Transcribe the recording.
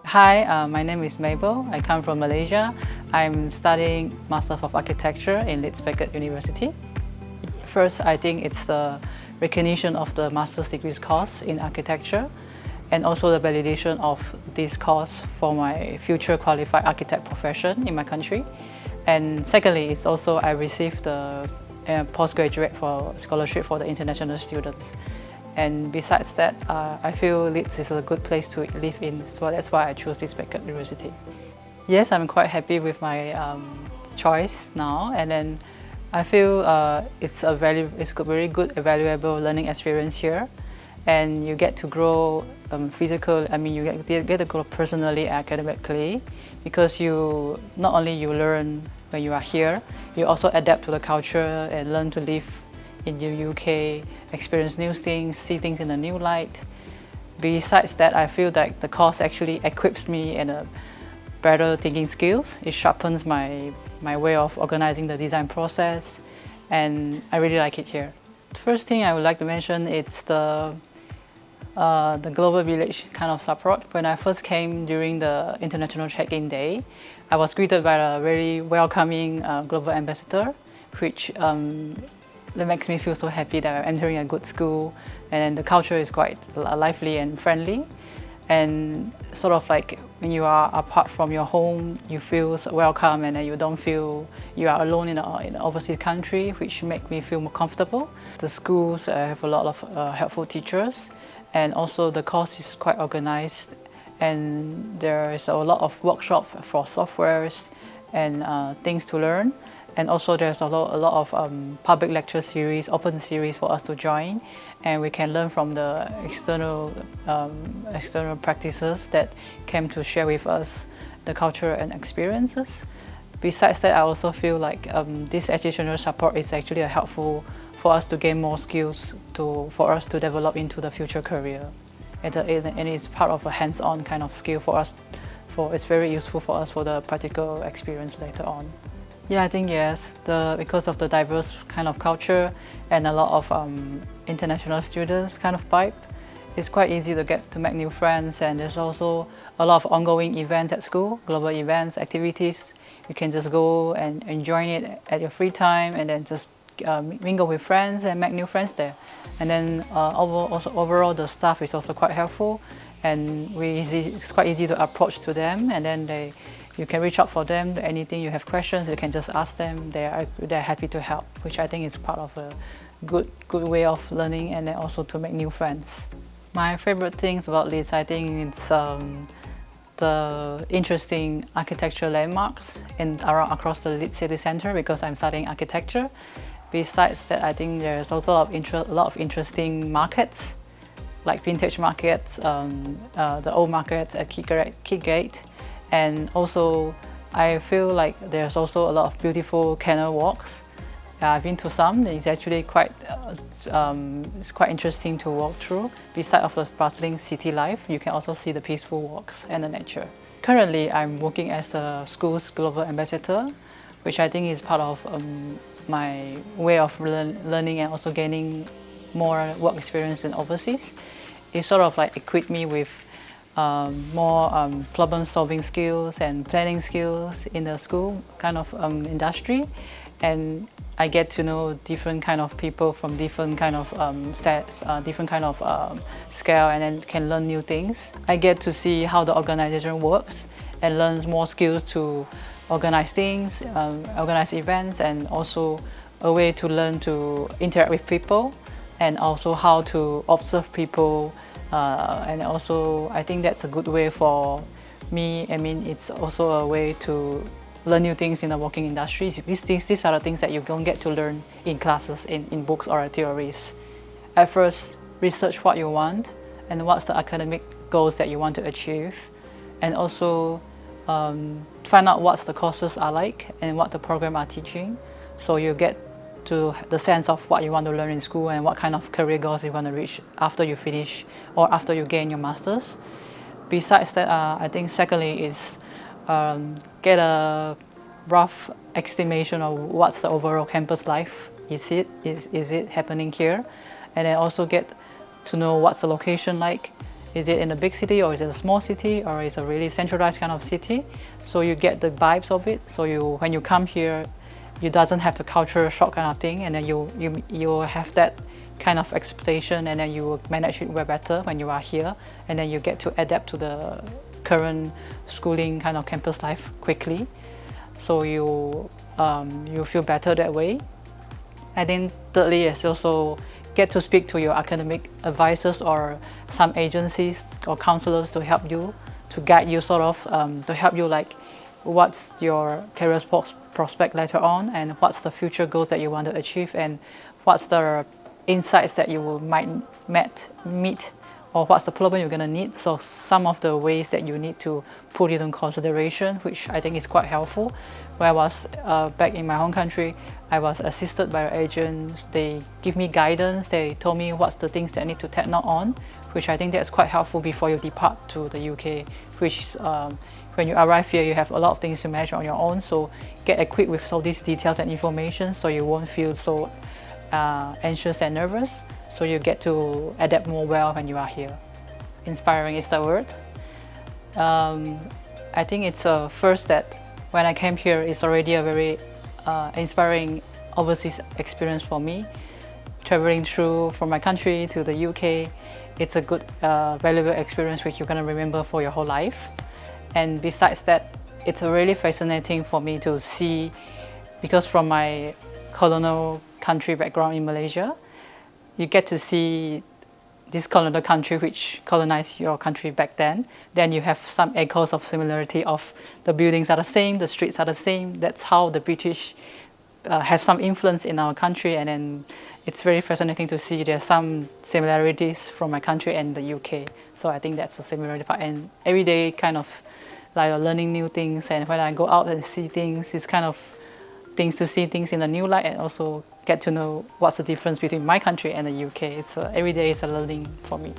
Hi, my name is Mabel. I come from Malaysia. I'm studying Master of Architecture in Leeds Beckett University. First, I think it's the recognition of the master's degrees course in architecture and also the validation of this course for my future qualified architect profession in my country. And secondly, it's also I received the postgraduate scholarship for the international students. And besides that, I feel Leeds is a good place to live in, so that's why I chose Leeds Beckett University. Yes, I'm quite happy with my choice now, and then I feel it's a very good, valuable learning experience here, and you get to grow physical. I mean, you get to grow personally, academically, because you not only you learn when you are here, you also adapt to the culture and learn to live in the UK, experience new things, see things in a new light. Besides that, I feel that the course actually equips me in a better thinking skills. It sharpens my way of organizing the design process, and I really like it here. The first thing I would like to mention is the Global Village kind of support. When I first came during the International Check-in Day, I was greeted by a very welcoming global ambassador, which that makes me feel so happy that I'm entering a good school, and the culture is quite lively and friendly. And sort of like when you are apart from your home, you feel welcome, and then you don't feel you are alone in an overseas country, which make me feel more comfortable. The schools have a lot of helpful teachers, and also the course is quite organized, and there is a lot of workshops for softwares and things to learn. And also there's a lot of public lecture series, open series for us to join, and we can learn from the external practices that came to share with us the culture and experiences. Besides that, I also feel like this educational support is actually helpful for us to gain more skills for us to develop into the future career. And it's part of a hands-on kind of skill for us. It's very useful for us for the practical experience later on. Yeah, I think yes. Because of the diverse kind of culture and a lot of international students kind of vibe, it's quite easy to make new friends. And there's also a lot of ongoing events at school, global events, activities. You can just go and join it at your free time, and then just mingle with friends and make new friends there. And then overall, the staff is also quite helpful, and it's quite easy to approach to them, and then you can reach out for them. Anything you have questions, you can just ask them. They're happy to help, which I think is part of a good way of learning, and then also to make new friends. My favorite things about Leeds, I think it's the interesting architectural landmarks across the Leeds city centre, because I'm studying architecture. Besides that, I think there's also a lot of interesting markets, like vintage markets, the old markets at Kiatgate. And also, I feel like there's also a lot of beautiful canal walks. I've been to some. It's actually it's quite interesting to walk through. Besides of the bustling city life, you can also see the peaceful walks and the nature. Currently, I'm working as a school's global ambassador, which I think is part of my way of learning and also gaining more work experience in overseas. It sort of like equipped me with more problem-solving skills and planning skills in the school kind of industry, and I get to know different kind of people from different kind of sets, different kind of scale, and then can learn new things. I get to see how the organization works and learn more skills to organize things, organize events, and also a way to learn to interact with people, and also how to observe people. And also, I think that's a good way for me. I mean, it's also a way to learn new things in the working industry. These are the things that you don't get to learn in classes, in books or theories. At first, research what you want and what's the academic goals that you want to achieve, and also find out what the courses are like and what the program are teaching, so you get to the sense of what you want to learn in school and what kind of career goals you want to reach after you finish or after you gain your master's. Besides that, I think secondly is get a rough estimation of what's the overall campus life. Is it happening here? And then also get to know what's the location like. Is it in a big city, or is it a small city, or is it a really centralized kind of city? So you get the vibes of it. So when you come here, you doesn't have the cultural shock kind of thing, and then you have that kind of expectation, and then you will manage it way better when you are here, and then you get to adapt to the current schooling kind of campus life quickly. So you feel better that way. I think thirdly is also get to speak to your academic advisors or some agencies or counselors to help you, to guide you sort of, to help you like what's your career prospect later on, and what's the future goals that you want to achieve, and what's the insights that you will might meet, or what's the problem you're going to need. So some of the ways that you need to put it in consideration, which I think is quite helpful. When I was back in my home country, I was assisted by agents. They give me guidance. They told me what's the things that I need to take note on, which I think that's quite helpful before you depart to the UK, which when you arrive here, you have a lot of things to manage on your own. So get equipped with all these details and information so you won't feel so anxious and nervous. So you get to adapt more well when you are here. Inspiring is the word. I think it's a first that when I came here, it's already a very inspiring overseas experience for me. Traveling through from my country to the UK, it's a good, valuable experience which you're going to remember for your whole life. And besides that, it's really fascinating for me to see, because from my colonial country background in Malaysia, you get to see this colonial country which colonized your country back then. Then you have some echoes of similarity of the buildings are the same, the streets are the same. That's how the British have some influence in our country, and then it's very fascinating to see there's some similarities from my country and the UK. So I think that's a similarity part, and every day kind of like learning new things, and when I go out and see things, it's kind of things to see things in a new light, and also get to know what's the difference between my country and the UK. It's every day is a learning for me.